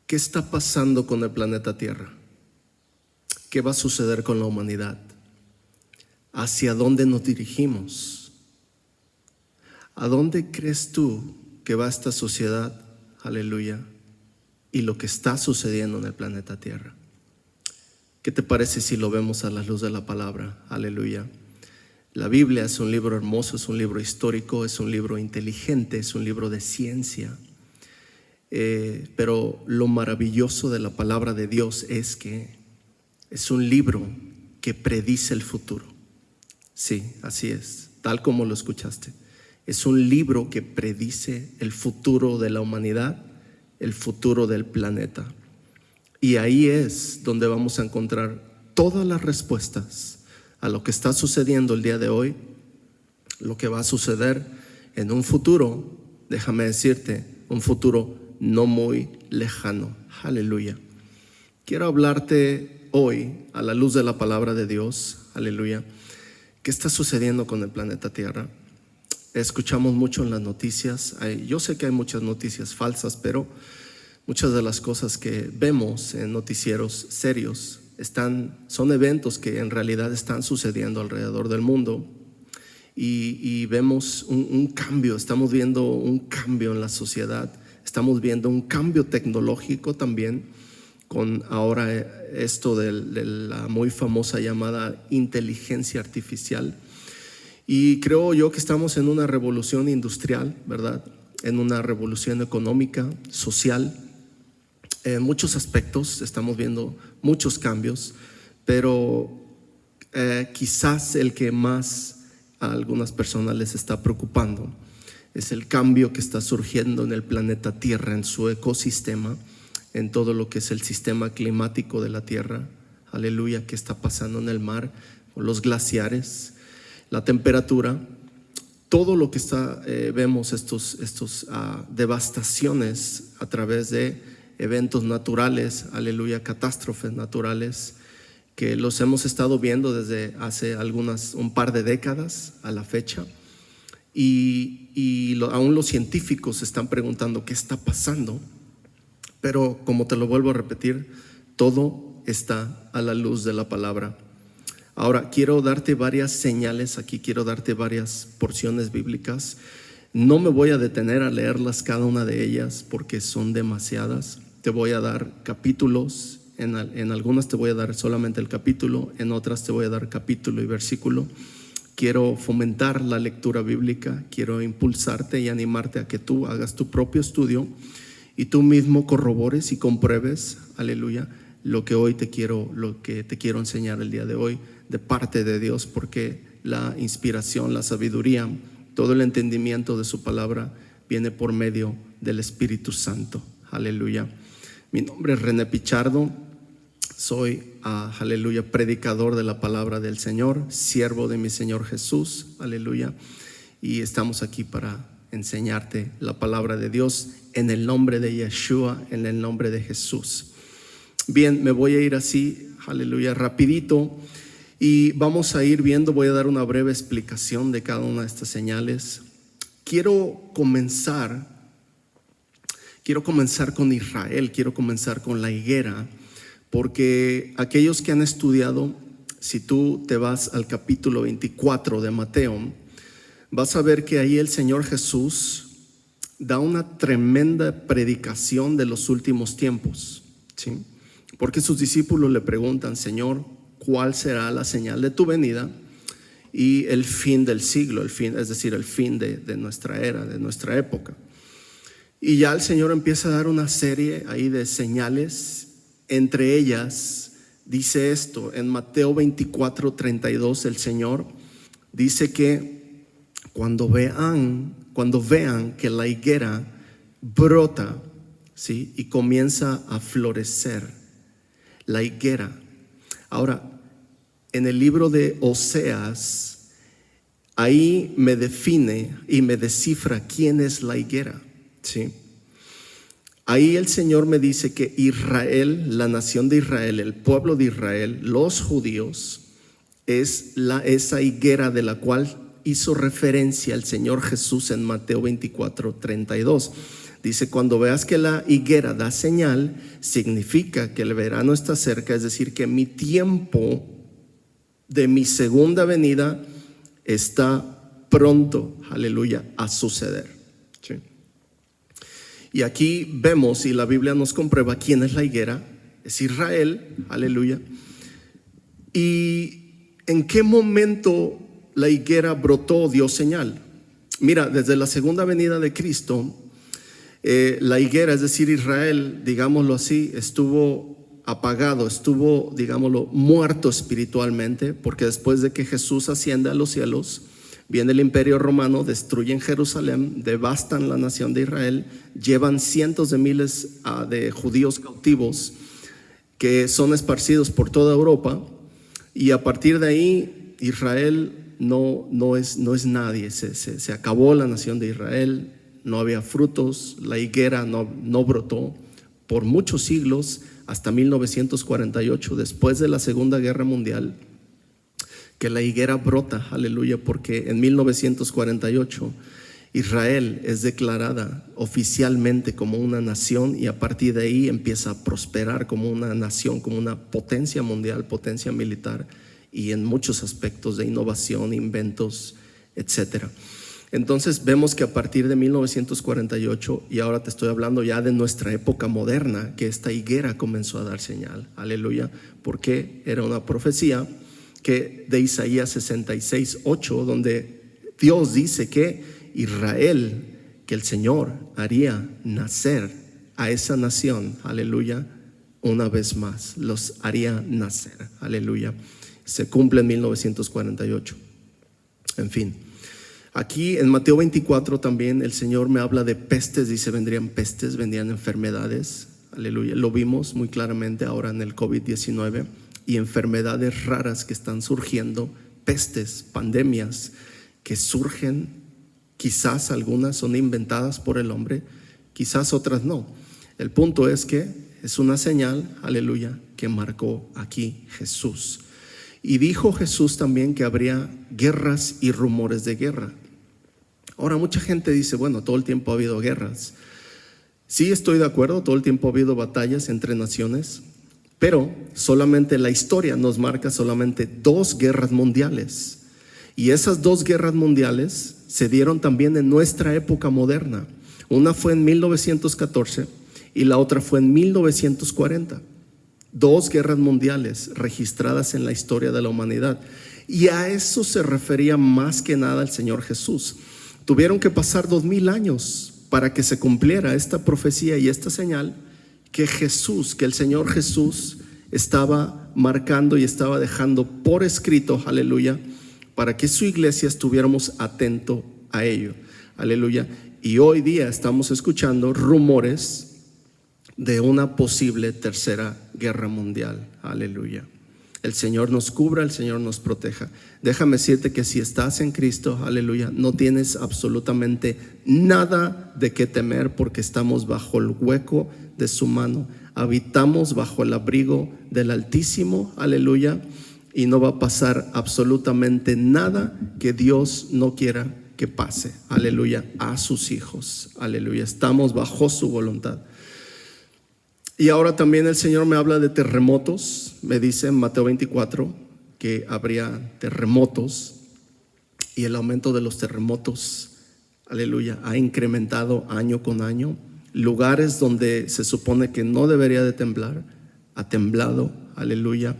¿Qué está pasando con el planeta Tierra? ¿Qué va a suceder con la humanidad? ¿Hacia dónde nos dirigimos? ¿A dónde crees tú que va esta sociedad? Aleluya. Y lo que está sucediendo en el planeta Tierra. ¿Qué te parece si lo vemos a la luz de la palabra? Aleluya. La Biblia es un libro hermoso, es un libro histórico, es un libro inteligente, es un libro de ciencia. Pero lo maravilloso de la palabra de Dios es que es un libro que predice el futuro. Sí, así es, tal como lo escuchaste. Es un libro que predice el futuro de la humanidad, el futuro del planeta. Y ahí es donde vamos a encontrar todas las respuestas a lo que está sucediendo el día de hoy, lo que va a suceder en un futuro, déjame decirte, un futuro no muy lejano. Aleluya. Quiero hablarte hoy a la luz de la palabra de Dios. Aleluya. ¿Qué está sucediendo con el planeta Tierra? Escuchamos mucho en las noticias. Yo sé que hay muchas noticias falsas, pero muchas de las cosas que vemos en noticieros serios son eventos que en realidad están sucediendo alrededor del mundo. Y vemos un cambio, estamos viendo un cambio en la sociedad. Estamos viendo un cambio tecnológico también, con ahora esto de la muy famosa llamada inteligencia artificial. Y creo yo que estamos en una revolución industrial, ¿verdad? En una revolución económica, social. En muchos aspectos estamos viendo muchos cambios, pero quizás el que más a algunas personas les está preocupando es el cambio que está surgiendo en el planeta Tierra, en su ecosistema, en todo lo que es el sistema climático de la Tierra. Aleluya, que está pasando en el mar, con los glaciares, la temperatura, todo lo que vemos estos devastaciones a través de eventos naturales, aleluya, catástrofes naturales, que los hemos estado viendo desde hace un par de décadas a la fecha. Y aún los científicos se están preguntando qué está pasando, pero como te lo vuelvo a repetir, todo está a la luz de la palabra. Ahora quiero darte varias señales aquí, quiero darte varias porciones bíblicas. No me voy a detener a leerlas cada una de ellas porque son demasiadas. Te voy a dar capítulos, en algunas te voy a dar solamente el capítulo, en otras te voy a dar capítulo y versículo. Quiero fomentar la lectura bíblica, quiero impulsarte y animarte a que tú hagas tu propio estudio y tú mismo corrobores y compruebes, aleluya, lo que te quiero enseñar el día de hoy de parte de Dios, porque la inspiración, la sabiduría, todo el entendimiento de su palabra viene por medio del Espíritu Santo. Aleluya. Mi nombre es René Pichardo. Soy, aleluya, predicador de la palabra del Señor, siervo de mi Señor Jesús, aleluya. Y estamos aquí para enseñarte la palabra de Dios en el nombre de Yeshua, en el nombre de Jesús. Bien, me voy a ir así, aleluya, rapidito. Y vamos a ir viendo, voy a dar una breve explicación de cada una de estas señales. Quiero comenzar con Israel, quiero comenzar con la higuera. Porque aquellos que han estudiado, si tú te vas al capítulo 24 de Mateo, vas a ver que ahí el Señor Jesús da una tremenda predicación de los últimos tiempos, ¿sí? Porque sus discípulos le preguntan: Señor, ¿cuál será la señal de tu venida y el fin del siglo? Es decir, el fin de nuestra era, de nuestra época. Y ya el Señor empieza a dar una serie ahí de señales. Entre ellas dice esto, en Mateo 24:32 el Señor dice que cuando vean que la higuera brota, ¿sí? Y comienza a florecer, la higuera. Ahora, en el libro de Oseas, ahí me define y me descifra quién es la higuera, ¿sí? Ahí el Señor me dice que Israel, la nación de Israel, el pueblo de Israel, los judíos, es esa higuera de la cual hizo referencia el Señor Jesús en Mateo 24:32. Dice, cuando veas que la higuera da señal, significa que el verano está cerca, es decir, que mi tiempo de mi segunda venida está pronto, aleluya, a suceder. ¿Sí? Y aquí vemos, y la Biblia nos comprueba quién es la higuera, es Israel, aleluya. ¿Y en qué momento la higuera brotó, dio señal? Mira, desde la segunda venida de Cristo, la higuera, es decir, Israel, digámoslo así, estuvo apagado, estuvo, digámoslo, muerto espiritualmente, porque después de que Jesús asciende a los cielos, viene el imperio romano, destruyen Jerusalén, devastan la nación de Israel, llevan cientos de miles de judíos cautivos que son esparcidos por toda Europa, y a partir de ahí Israel no es nadie, se acabó la nación de Israel, no había frutos, la higuera no brotó por muchos siglos, hasta 1948, después de la Segunda Guerra Mundial, que la higuera brota, aleluya, porque en 1948 Israel es declarada oficialmente como una nación, y a partir de ahí empieza a prosperar como una nación, como una potencia mundial, potencia militar, y en muchos aspectos de innovación, inventos, etcétera. Entonces vemos que a partir de 1948, y ahora te estoy hablando ya de nuestra época moderna, que esta higuera comenzó a dar señal, aleluya, porque era una profecía que de Isaías 66:8, donde Dios dice que Israel, que el Señor haría nacer a esa nación, aleluya, una vez más, los haría nacer, aleluya. Se cumple en 1948. En fin, aquí en Mateo 24 también el Señor me habla de pestes, dice, vendrían pestes, vendrían enfermedades, aleluya. Lo vimos muy claramente ahora en el COVID-19 y enfermedades raras que están surgiendo, pestes, pandemias que surgen, quizás algunas son inventadas por el hombre, quizás otras no. El punto es que es una señal, aleluya, que marcó aquí Jesús. Y dijo Jesús también que habría guerras y rumores de guerra. Ahora mucha gente dice, bueno, todo el tiempo ha habido guerras. Sí, estoy de acuerdo, todo el tiempo ha habido batallas entre naciones, pero solamente la historia nos marca solamente 2 guerras mundiales. Y esas 2 guerras mundiales se dieron también en nuestra época moderna. Una fue en 1914 y la otra fue en 1940. 2 guerras mundiales registradas en la historia de la humanidad. Y a eso se refería más que nada el Señor Jesús. Tuvieron que pasar 2000 años para que se cumpliera esta profecía y esta señal que Jesús, que el Señor Jesús estaba marcando y estaba dejando por escrito, aleluya, para que su iglesia estuviéramos atentos a ello, aleluya. Y hoy día estamos escuchando rumores de una posible tercera guerra mundial, aleluya. El Señor nos cubra, el Señor nos proteja. Déjame decirte que si estás en Cristo, aleluya, no tienes absolutamente nada de qué temer, porque estamos bajo el hueco de su mano, habitamos bajo el abrigo del Altísimo, aleluya, y no va a pasar absolutamente nada que Dios no quiera que pase, aleluya, a sus hijos, aleluya. Estamos bajo su voluntad. Y ahora también el Señor me habla de terremotos. Me dice en Mateo 24 que habría terremotos, y el aumento de los terremotos, aleluya, ha incrementado año con año. Lugares donde se supone que no debería de temblar, ha temblado, aleluya.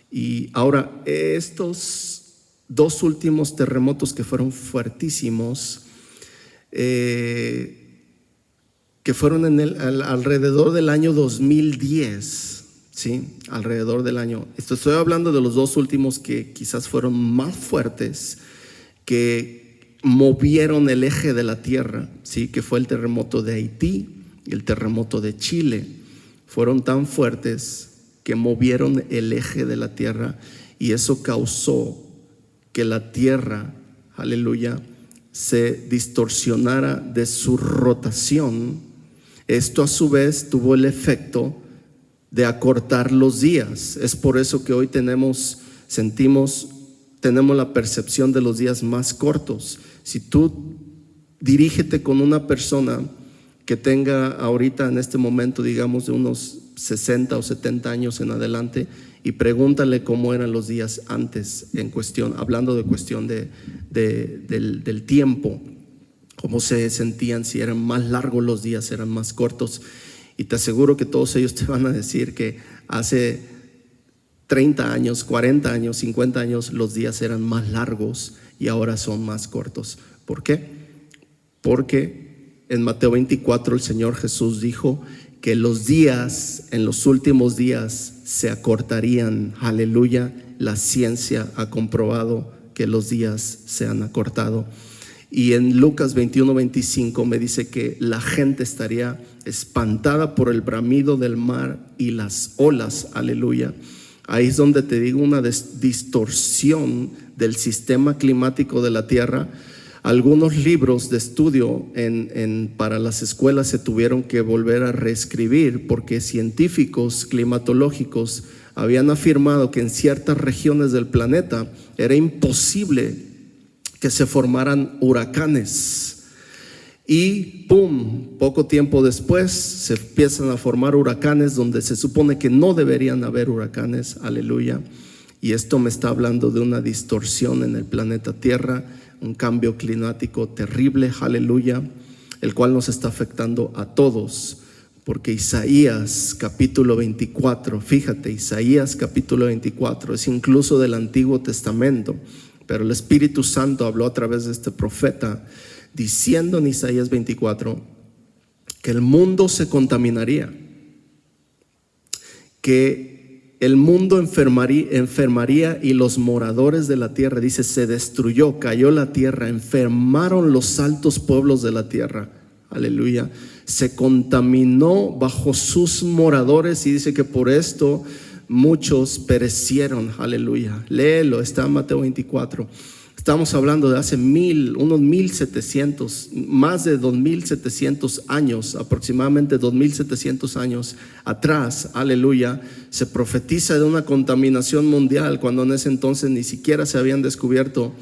Y ahora estos 2 últimos terremotos que fueron fuertísimos, que fueron alrededor del año 2010, ¿sí? Alrededor del año. Estoy hablando de los 2 últimos que quizás fueron más fuertes, que movieron el eje de la tierra, ¿sí? Que fue el terremoto de Haití y el terremoto de Chile. Fueron tan fuertes que movieron el eje de la tierra, y eso causó que la tierra, aleluya, se distorsionara de su rotación. Esto a su vez tuvo el efecto de acortar los días. Es por eso que hoy tenemos la percepción de los días más cortos. Si tú dirígete con una persona que tenga ahorita en este momento, digamos, de unos 60 o 70 años en adelante, y pregúntale cómo eran los días antes, hablando de cuestión del tiempo, cómo se sentían, si eran más largos los días, eran más cortos. Y te aseguro que todos ellos te van a decir que hace 30 años, 40 años, 50 años los días eran más largos y ahora son más cortos. ¿Por qué? Porque en Mateo 24 el Señor Jesús dijo que los días, en los últimos días, se acortarían. Aleluya, la ciencia ha comprobado que los días se han acortado. Y en Lucas 21:25 me dice que la gente estaría espantada por el bramido del mar y las olas. Aleluya. Ahí es donde te digo una distorsión del sistema climático de la tierra. Algunos libros de estudio para las escuelas se tuvieron que volver a reescribir porque científicos climatológicos habían afirmado que en ciertas regiones del planeta era imposible que se formaran huracanes. Y ¡pum!, poco tiempo después se empiezan a formar huracanes donde se supone que no deberían haber huracanes. Aleluya. Y esto me está hablando de una distorsión en el planeta Tierra, un cambio climático terrible, aleluya, el cual nos está afectando a todos, porque Isaías capítulo 24, fíjate, Isaías capítulo 24 es incluso del Antiguo Testamento, pero el Espíritu Santo habló a través de este profeta diciendo en Isaías 24 que el mundo se contaminaría, que el mundo enfermaría y los moradores de la tierra, dice, se destruyó, cayó la tierra, enfermaron los altos pueblos de la tierra. Aleluya. Se contaminó bajo sus moradores y dice que por esto muchos perecieron. Aleluya. Léelo, está en Mateo 24. Estamos hablando de hace unos 1700, más de 2700 años, aproximadamente 2700 años atrás. Aleluya. Se profetiza de una contaminación mundial cuando en ese entonces ni siquiera se habían descubierto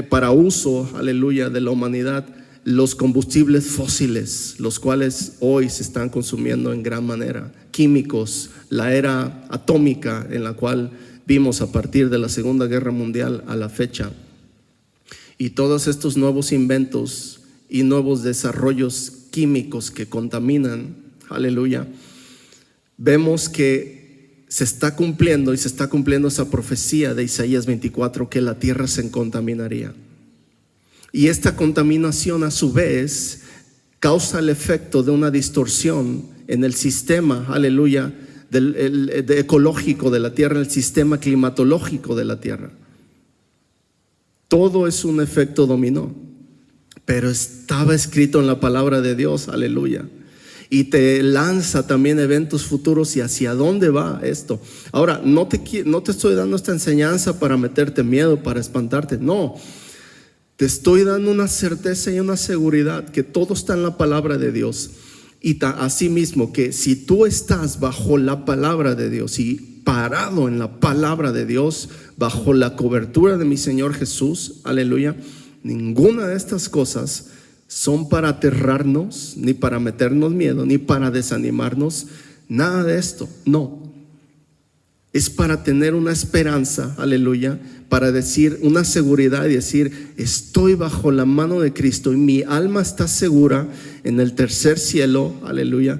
para uso, aleluya, de la humanidad los combustibles fósiles, los cuales hoy se están consumiendo en gran manera, químicos, la era atómica en la cual vimos a partir de la Segunda Guerra Mundial a la fecha, y todos estos nuevos inventos y nuevos desarrollos químicos que contaminan, aleluya, vemos que se está cumpliendo esa profecía de Isaías 24, que la tierra se contaminaría. Y esta contaminación a su vez causa el efecto de una distorsión en el sistema, aleluya, ecológico de la tierra, el sistema climatológico de la tierra. Todo es un efecto dominó, pero estaba escrito en la palabra de Dios, aleluya. Y te lanza también eventos futuros y hacia dónde va esto. Ahora, no te estoy dando esta enseñanza para meterte miedo, para espantarte, no. Te estoy dando una certeza y una seguridad que todo está en la palabra de Dios. Y asimismo que si tú estás bajo la palabra de Dios y parado en la palabra de Dios, bajo la cobertura de mi Señor Jesús, aleluya, ninguna de estas cosas son para aterrarnos, ni para meternos miedo, ni para desanimarnos, nada de esto, no. Es para tener una esperanza, aleluya, para decir una seguridad y decir, estoy bajo la mano de Cristo y mi alma está segura en el tercer cielo, aleluya,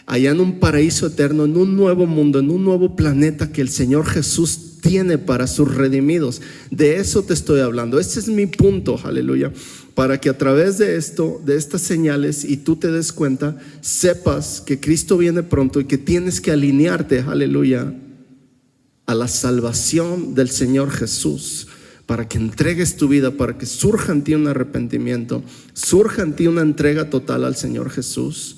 allá en un paraíso eterno, en un nuevo mundo, en un nuevo planeta que el Señor Jesús tiene para sus redimidos. De eso te estoy hablando. Este es mi punto, aleluya, para que a través de esto, de estas señales, y tú te des cuenta, sepas que Cristo viene pronto y que tienes que alinearte, aleluya, a la salvación del Señor Jesús, para que entregues tu vida, para que surja en ti un arrepentimiento, surja en ti una entrega total al Señor Jesús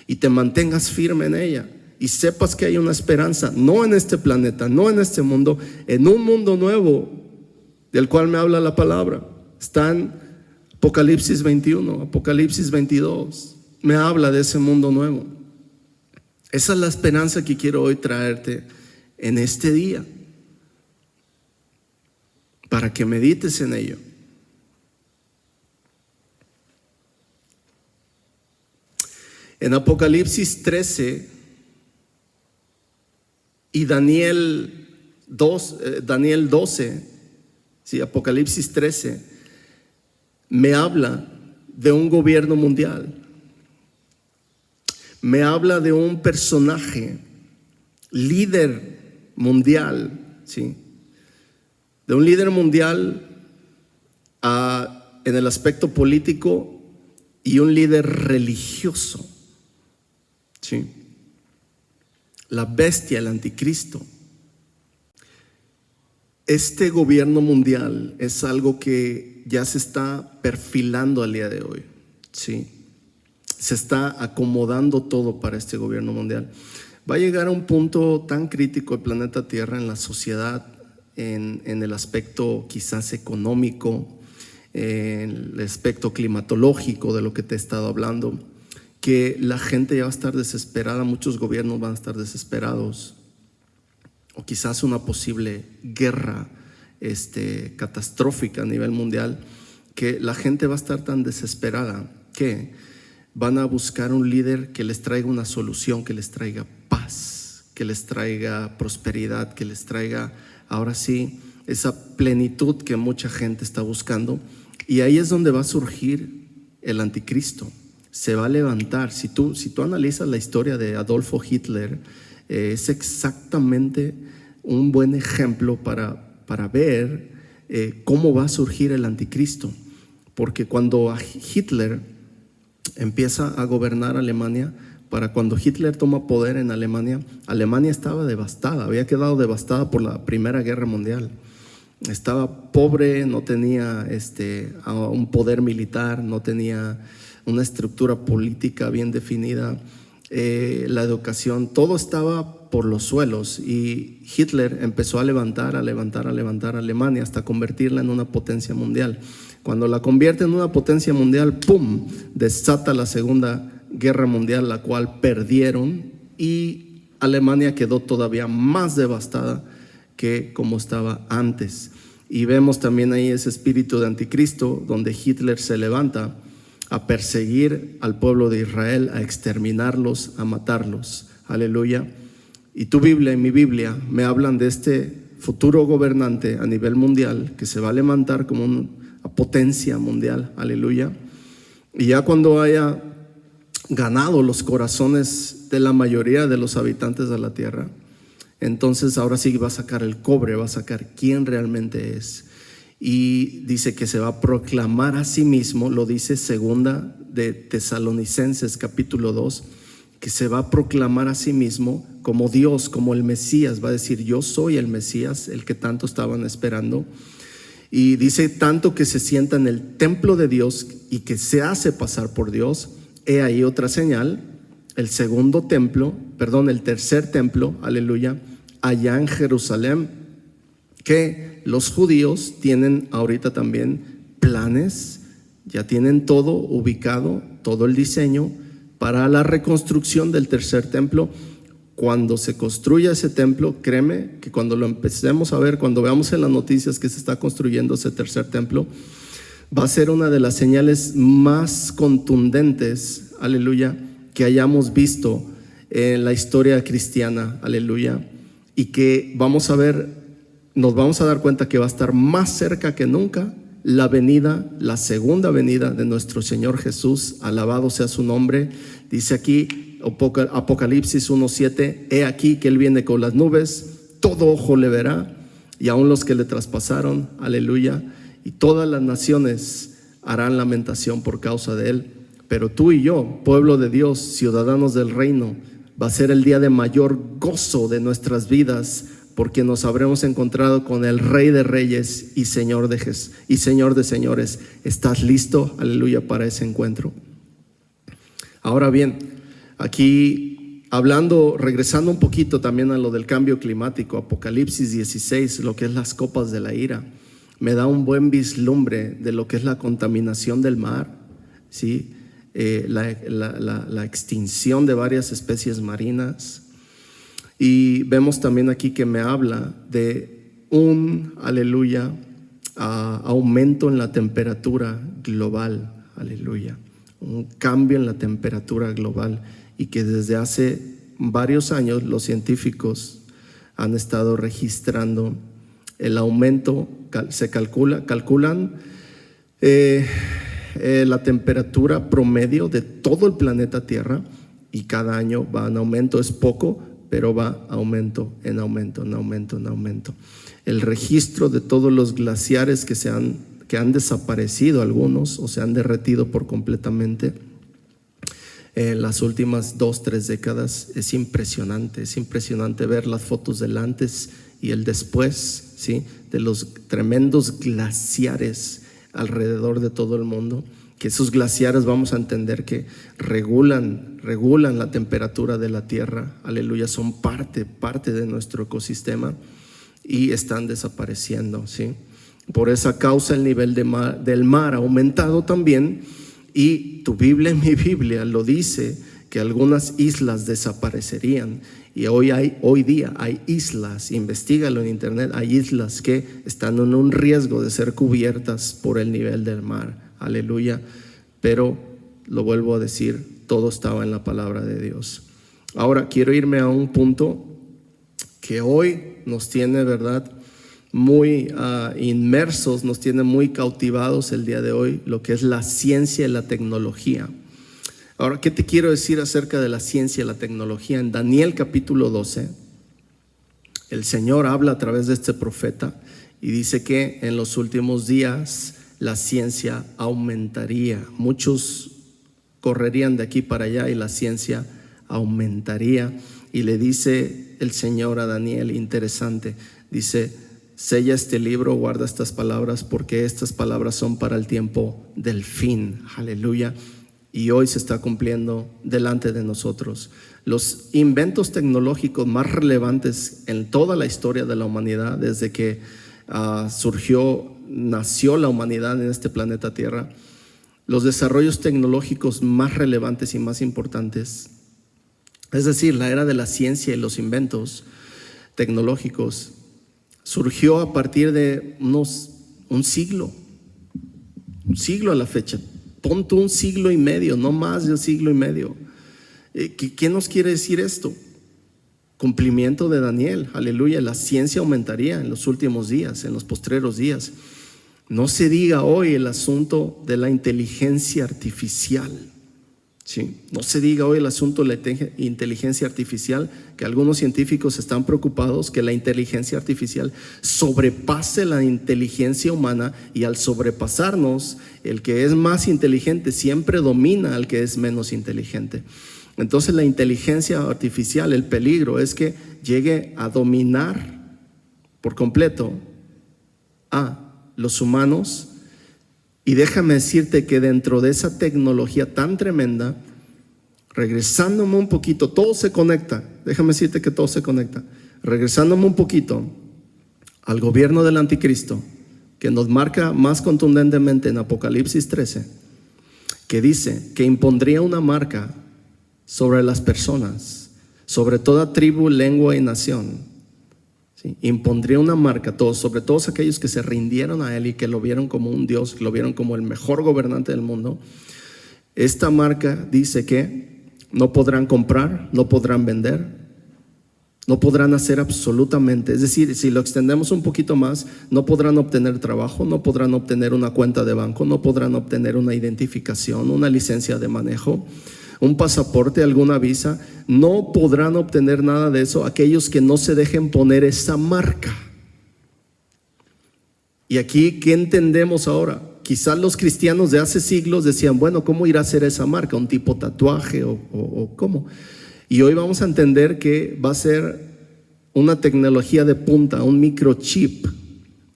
y te mantengas firme en ella y sepas que hay una esperanza, no en este planeta, no en este mundo, en un mundo nuevo del cual me habla la palabra. Está en Apocalipsis 21, Apocalipsis 22, me habla de ese mundo nuevo. Esa es la esperanza que quiero hoy traerte en este día, para que medites en ello. En Apocalipsis 13 y Daniel 12, sí, Apocalipsis 13, me habla de un gobierno mundial. Me habla de un personaje, líder mundial, ¿sí? De un líder mundial en el aspecto político y un líder religioso, ¿sí? La bestia, el anticristo. Este gobierno mundial es algo que ya se está perfilando al día de hoy, ¿sí? Se está acomodando todo para este gobierno mundial. Va a llegar a un punto tan crítico el planeta Tierra en la sociedad, en el aspecto quizás económico, en el aspecto climatológico de lo que te he estado hablando, que la gente ya va a estar desesperada, muchos gobiernos van a estar desesperados, o quizás una posible guerra catastrófica a nivel mundial, que la gente va a estar tan desesperada que van a buscar un líder que les traiga una solución, que les traiga paz, que les traiga prosperidad, que les traiga, ahora sí, esa plenitud que mucha gente está buscando. Y ahí es donde va a surgir el anticristo. Se va a levantar. Si tú analizas la historia de Adolfo Hitler, es exactamente un buen ejemplo para ver cómo va a surgir el anticristo. Porque cuando Hitler empieza a gobernar Alemania, para cuando Hitler toma poder en Alemania, Alemania estaba devastada, había quedado devastada por la Primera Guerra Mundial. Estaba pobre, no tenía un poder militar, no tenía una estructura política bien definida, la educación, todo estaba por los suelos, y Hitler empezó a levantar a Alemania hasta convertirla en una potencia mundial. Cuando la convierte en una potencia mundial, ¡pum!, desata la Segunda Guerra Mundial, la cual perdieron, y Alemania quedó todavía más devastada que como estaba antes. Y vemos también ahí ese espíritu de anticristo, donde Hitler se levanta a perseguir al pueblo de Israel, a exterminarlos, a matarlos. Aleluya. Y tu Biblia y mi Biblia me hablan de este futuro gobernante a nivel mundial que se va a levantar como una potencia mundial. Aleluya. Y ya cuando haya ganado los corazones de la mayoría de los habitantes de la tierra, entonces ahora sí va a sacar el cobre, va a sacar quién realmente es. Y dice que se va a proclamar a sí mismo, lo dice segunda de Tesalonicenses capítulo 2, que se va a proclamar a sí mismo como Dios, como el Mesías. Va a decir: yo soy el Mesías, el que tanto estaban esperando. Y dice: tanto que se sienta en el templo de Dios y que se hace pasar por Dios. He ahí otra señal, el tercer templo, aleluya, allá en Jerusalén, que los judíos tienen ahorita también planes, ya tienen todo ubicado, todo el diseño para la reconstrucción del tercer templo. Cuando se construya ese templo, créeme que cuando lo empecemos a ver, cuando veamos en las noticias que se está construyendo ese tercer templo, va a ser una de las señales más contundentes, aleluya, que hayamos visto en la historia cristiana, aleluya, y que vamos a ver, nos vamos a dar cuenta que va a estar más cerca que nunca la segunda venida de nuestro Señor Jesús. Alabado sea su nombre. Dice aquí Apocalipsis 1:7: he aquí que Él viene con las nubes, todo ojo le verá, y aun los que le traspasaron, aleluya, y todas las naciones harán lamentación por causa de Él. Pero tú y yo, pueblo de Dios, ciudadanos del reino, va a ser el día de mayor gozo de nuestras vidas, porque nos habremos encontrado con el Rey de Reyes y Señor de Señores. ¿Estás listo, aleluya, para ese encuentro? Ahora bien, aquí regresando un poquito también a lo del cambio climático, Apocalipsis 16, lo que es las copas de la ira, me da un buen vislumbre de lo que es la contaminación del mar, ¿sí? La extinción de varias especies marinas. Y vemos también aquí que me habla de un, aleluya, aumento en la temperatura global, aleluya, un cambio en la temperatura global, y que desde hace varios años los científicos han estado registrando el aumento. Se calculan la temperatura promedio de todo el planeta Tierra, y cada año va en aumento. Es poco, pero va aumento en aumento, en aumento, en aumento. El registro de todos los glaciares que han desaparecido, algunos, o se han derretido por completamente en las últimas 2-3 décadas, es impresionante. Es impresionante ver las fotos del antes y el después, ¿sí?, de los tremendos glaciares alrededor de todo el mundo. Que esos glaciares, vamos a entender que regulan la temperatura de la Tierra, aleluya, son parte de nuestro ecosistema, y están desapareciendo, ¿sí? Por esa causa el nivel del mar ha aumentado también, y tu Biblia, mi Biblia, lo dice, que algunas islas desaparecerían. Y hoy día hay islas, investígalo en internet, hay islas que están en un riesgo de ser cubiertas por el nivel del mar, aleluya. Pero lo vuelvo a decir, todo estaba en la palabra de Dios. Ahora quiero irme a un punto que hoy nos tiene, ¿verdad?, muy inmersos, nos tiene muy cautivados el día de hoy, lo que es la ciencia y la tecnología. Ahora, ¿qué te quiero decir acerca de la ciencia y la tecnología? En Daniel capítulo 12, el Señor habla a través de este profeta y dice que en los últimos días la ciencia aumentaría. Muchos correrían de aquí para allá y la ciencia aumentaría. Y le dice el Señor a Daniel, interesante, dice: sella este libro, guarda estas palabras, porque estas palabras son para el tiempo del fin. Aleluya. Y hoy se está cumpliendo delante de nosotros. Los inventos tecnológicos más relevantes en toda la historia de la humanidad, desde que nació la humanidad en este planeta Tierra, los desarrollos tecnológicos más relevantes y más importantes, es decir, la era de la ciencia y los inventos tecnológicos, surgió a partir de un siglo a la fecha. Ponte un siglo y medio, no más de un siglo y medio. ¿Qué nos quiere decir esto? Cumplimiento de Daniel, aleluya. La ciencia aumentaría en los últimos días, en los postreros días. No se diga hoy el asunto de la inteligencia artificial, ¿sí? No se diga hoy el asunto de la inteligencia artificial, que algunos científicos están preocupados que la inteligencia artificial sobrepase la inteligencia humana, y al sobrepasarnos, el que es más inteligente siempre domina al que es menos inteligente. Entonces la inteligencia artificial, el peligro es que llegue a dominar por completo a los humanos. Y déjame decirte que dentro de esa tecnología tan tremenda, regresándome un poquito, todo se conecta. Déjame decirte que todo se conecta. Regresándome un poquito al gobierno del anticristo, que nos marca más contundentemente en Apocalipsis 13, que dice que impondría una marca sobre las personas, sobre toda tribu, lengua y nación. ¿Sí? Impondría una marca sobre todos aquellos que se rindieron a él y que lo vieron como un Dios, que lo vieron como el mejor gobernante del mundo. Esta marca dice que no podrán comprar, no podrán vender, no podrán hacer absolutamente, es decir, si lo extendemos un poquito más, no podrán obtener trabajo, no podrán obtener una cuenta de banco, no podrán obtener una identificación, una licencia de manejo, un pasaporte, alguna visa. No podrán obtener nada de eso aquellos que no se dejen poner esa marca. Y aquí, ¿qué entendemos ahora? Quizás los cristianos de hace siglos decían, bueno, ¿cómo irá a ser esa marca? ¿Un tipo tatuaje o cómo? Y hoy vamos a entender que va a ser una tecnología de punta, un microchip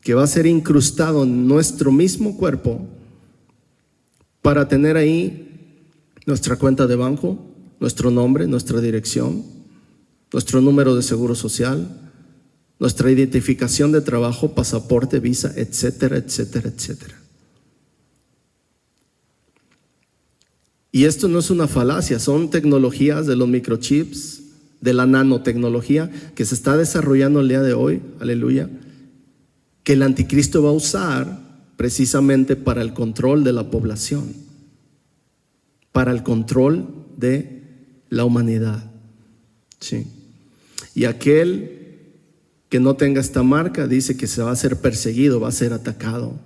que va a ser incrustado en nuestro mismo cuerpo para tener ahí nuestra cuenta de banco, nuestro nombre, nuestra dirección, nuestro número de seguro social, nuestra identificación de trabajo, pasaporte, visa, etcétera, etcétera, etcétera. Y esto no es una falacia, son tecnologías de los microchips, de la nanotecnología que se está desarrollando el día de hoy, aleluya, que el anticristo va a usar precisamente para el control de la población. para el control de la humanidad. Sí. Y aquel que no tenga esta marca dice que se va a ser perseguido, va a ser atacado.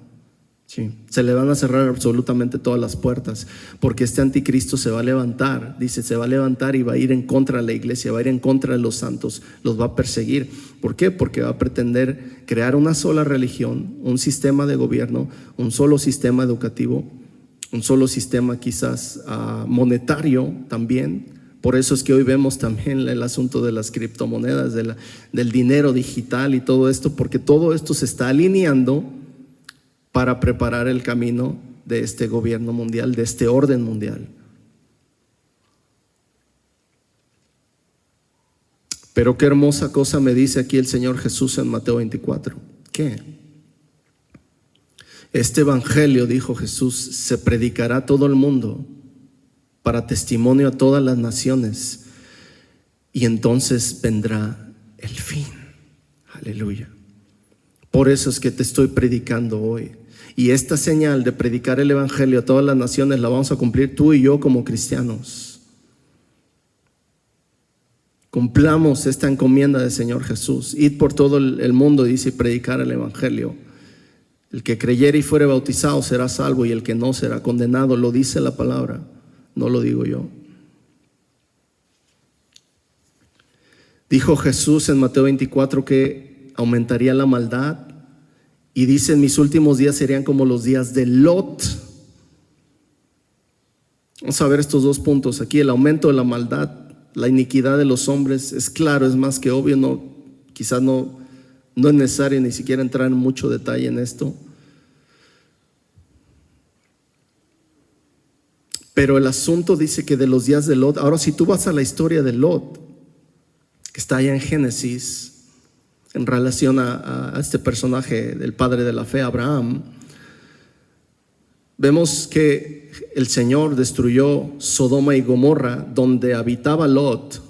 Sí. Se le van a cerrar absolutamente todas las puertas, porque este anticristo se va a levantar, dice, se va a levantar y va a ir en contra de la iglesia, va a ir en contra de los santos, los va a perseguir. ¿Por qué? Porque va a pretender crear una sola religión, un sistema de gobierno, un solo sistema educativo, un solo sistema quizás monetario también. Por eso es que hoy vemos también el asunto de las criptomonedas, del dinero digital y todo esto, porque todo esto se está alineando para preparar el camino de este gobierno mundial, de este orden mundial. Pero qué hermosa cosa me dice aquí el Señor Jesús en Mateo 24. ¿Qué? Este evangelio, dijo Jesús, se predicará a todo el mundo para testimonio a todas las naciones, y entonces vendrá el fin. Aleluya. Por eso es que te estoy predicando hoy. Y esta señal de predicar el evangelio a todas las naciones la vamos a cumplir tú y yo como cristianos. Cumplamos esta encomienda del Señor Jesús. Id por todo el mundo, dice, y predicar el evangelio. El que creyere y fuere bautizado será salvo, y el que no será condenado. Lo dice la palabra, no lo digo yo. Dijo Jesús en Mateo 24 que aumentaría la maldad, y dice: en mis últimos días serían como los días de Lot. Vamos a ver estos dos puntos aquí. El aumento de la maldad, la iniquidad de los hombres, es claro, es más que obvio. Quizás no es necesario ni siquiera entrar en mucho detalle en esto. Pero el asunto dice que de los días de Lot. Ahora, si tú vas a la historia de Lot, que está allá en Génesis, en relación a este personaje del padre de la fe, Abraham, vemos que el Señor destruyó Sodoma y Gomorra, donde habitaba Lot,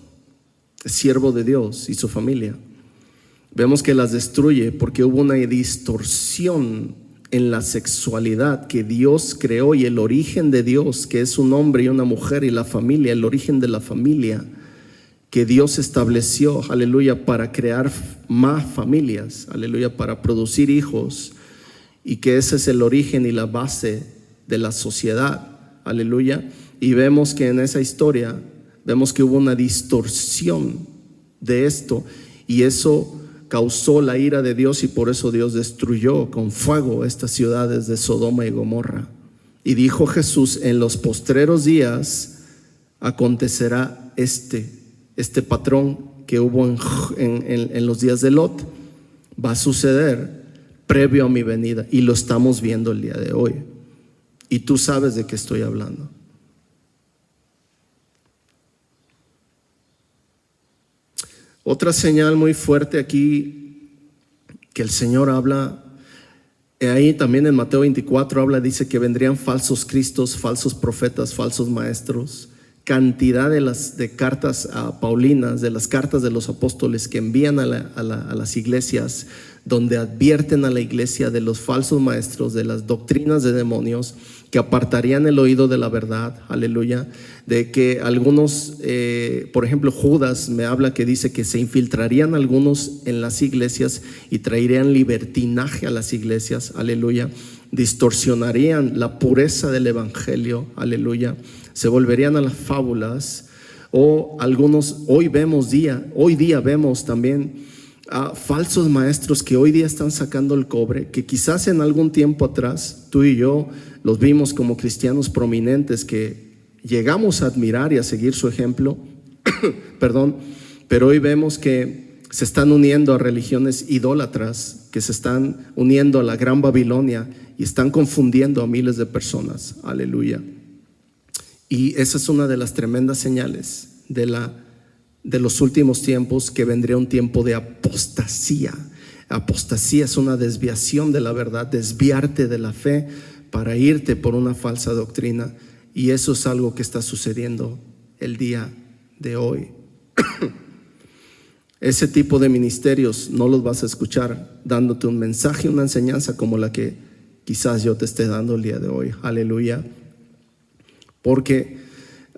siervo de Dios, y su familia. Vemos que las destruye porque hubo una distorsión en la sexualidad que Dios creó, y el origen de Dios, que es un hombre y una mujer, y la familia, el origen de la familia que Dios estableció, aleluya, para crear más familias, aleluya, para producir hijos, y que ese es el origen y la base de la sociedad, aleluya. Y vemos que en esa historia, vemos que hubo una distorsión de esto, y eso causó la ira de Dios, y por eso Dios destruyó con fuego estas ciudades de Sodoma y Gomorra. Y dijo Jesús: en los postreros días acontecerá este patrón que hubo en los días de Lot. Va a suceder previo a mi venida, y lo estamos viendo el día de hoy, y tú sabes de qué estoy hablando. Otra señal muy fuerte aquí que el Señor habla, ahí también en Mateo 24 habla, dice que vendrían falsos cristos, falsos profetas, falsos maestros. Cantidad de cartas paulinas, de las cartas de los apóstoles que envían a las iglesias, donde advierten a la iglesia de los falsos maestros, de las doctrinas de demonios que apartarían el oído de la verdad, aleluya. De que algunos, por ejemplo Judas me habla, que dice que se infiltrarían algunos en las iglesias y traerían libertinaje a las iglesias, aleluya. Distorsionarían la pureza del evangelio, aleluya. Se volverían a las fábulas, o algunos, hoy día vemos también a falsos maestros que hoy día están sacando el cobre, que quizás en algún tiempo atrás tú y yo los vimos como cristianos prominentes, que llegamos a admirar y a seguir su ejemplo, perdón, pero hoy vemos que se están uniendo a religiones idólatras, que se están uniendo a la gran Babilonia, y están confundiendo a miles de personas, aleluya. Y esa es una de las tremendas señales de los últimos tiempos, que vendría un tiempo de apostasía. Apostasía es una desviación de la verdad, desviarte de la fe para irte por una falsa doctrina, y eso es algo que está sucediendo el día de hoy. Ese tipo de ministerios no los vas a escuchar dándote un mensaje, una enseñanza como la que quizás yo te esté dando el día de hoy, aleluya. Porque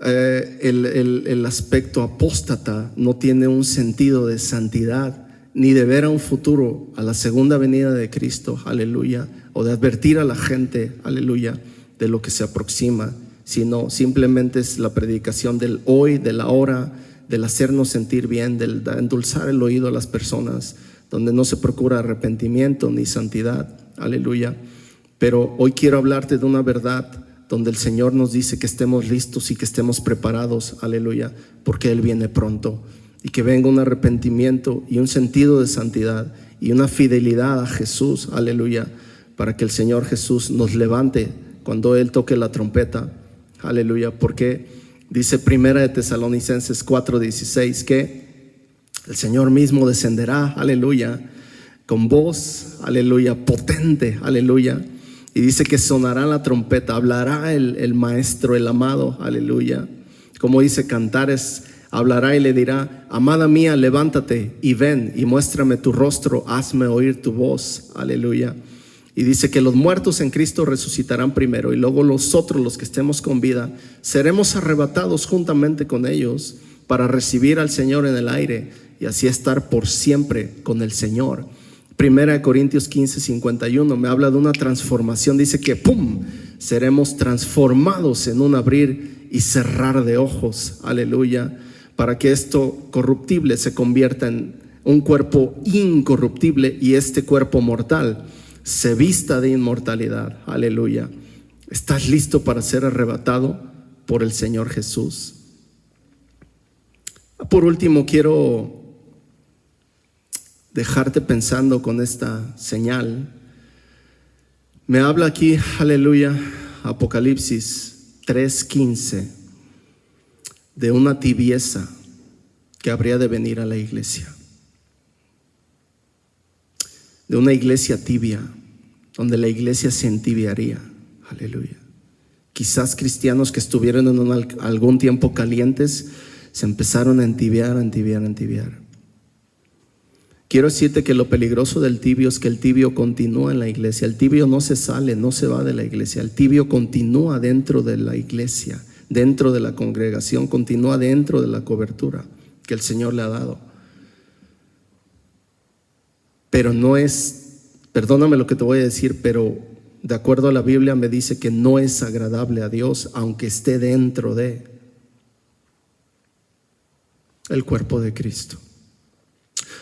el aspecto apóstata no tiene un sentido de santidad, ni de ver a un futuro, a la segunda venida de Cristo, aleluya, o de advertir a la gente, aleluya, de lo que se aproxima, sino simplemente es la predicación del hoy, de la hora, del hacernos sentir bien, del endulzar el oído a las personas, donde no se procura arrepentimiento ni santidad, aleluya. Pero hoy quiero hablarte de una verdad donde el Señor nos dice que estemos listos y que estemos preparados, aleluya, porque Él viene pronto, y que venga un arrepentimiento y un sentido de santidad y una fidelidad a Jesús, aleluya, para que el Señor Jesús nos levante cuando Él toque la trompeta, aleluya, porque dice Primera de Tesalonicenses 4:16 que el Señor mismo descenderá, aleluya, con voz, aleluya, potente, aleluya, y dice que sonará la trompeta, hablará el Maestro, el amado, aleluya, como dice Cantares, hablará y le dirá: amada mía, levántate y ven y muéstrame tu rostro, hazme oír tu voz, aleluya. Y dice que los muertos en Cristo resucitarán primero, y luego nosotros, los que estemos con vida, seremos arrebatados juntamente con ellos para recibir al Señor en el aire y así estar por siempre con el Señor. Primera de Corintios 15:51 me habla de una transformación. Dice que ¡pum! Seremos transformados en un abrir y cerrar de ojos, aleluya, para que esto corruptible se convierta en un cuerpo incorruptible y este cuerpo mortal se vista de inmortalidad, aleluya. ¿Estás listo para ser arrebatado por el Señor Jesús? Por último, quiero dejarte pensando con esta señal. Me habla aquí, aleluya, Apocalipsis 3:15, de una tibieza que habría de venir a la iglesia, de una iglesia tibia, donde la iglesia se entibiaría, aleluya. Quizás cristianos que estuvieron en algún tiempo calientes se empezaron a entibiar. Quiero decirte que lo peligroso del tibio es que el tibio continúa en la iglesia. El tibio no se sale, no se va de la iglesia. El tibio continúa dentro de la iglesia, dentro de la congregación, continúa dentro de la cobertura que el Señor le ha dado. Pero no es, perdóname lo que te voy a decir, pero de acuerdo a la Biblia me dice que no es agradable a Dios, aunque esté dentro de el cuerpo de Cristo.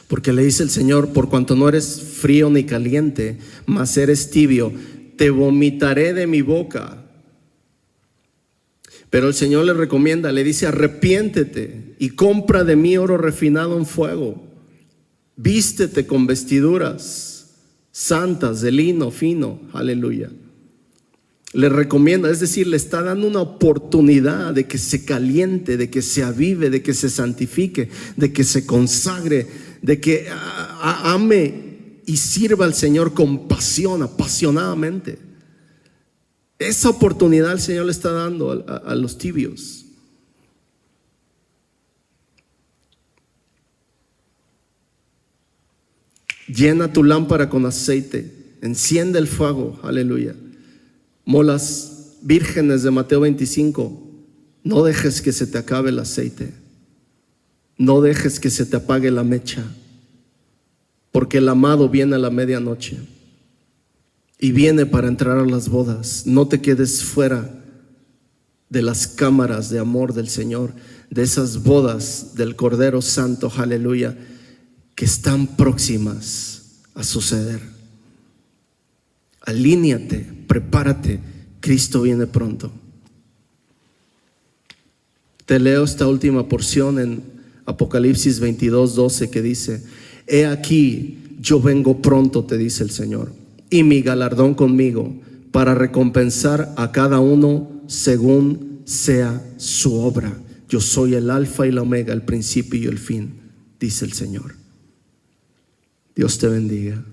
Porque le dice el Señor: por cuanto no eres frío ni caliente, mas eres tibio, te vomitaré de mi boca. Pero el Señor le recomienda, le dice: arrepiéntete y compra de mí oro refinado en fuego. Vístete con vestiduras santas de lino fino, aleluya. Le recomienda, es decir, le está dando una oportunidad de que se caliente, de que se avive, de que se santifique, de que se consagre, de que ame y sirva al Señor con pasión, apasionadamente. Esa oportunidad el Señor le está dando a los tibios. Llena tu lámpara con aceite, enciende el fuego, aleluya. Molas vírgenes de Mateo 25, no dejes que se te acabe el aceite, no dejes que se te apague la mecha, porque el amado viene a la medianoche y viene para entrar a las bodas. No te quedes fuera de las cámaras de amor del Señor, de esas bodas del Cordero Santo, aleluya, que están próximas a suceder. Alíñate, prepárate, Cristo viene pronto. Te leo esta última porción en Apocalipsis 22:12 que dice: he aquí, yo vengo pronto, te dice el Señor, y mi galardón conmigo, para recompensar a cada uno según sea su obra. Yo soy el alfa y la omega, el principio y el fin, dice el Señor. Dios te bendiga.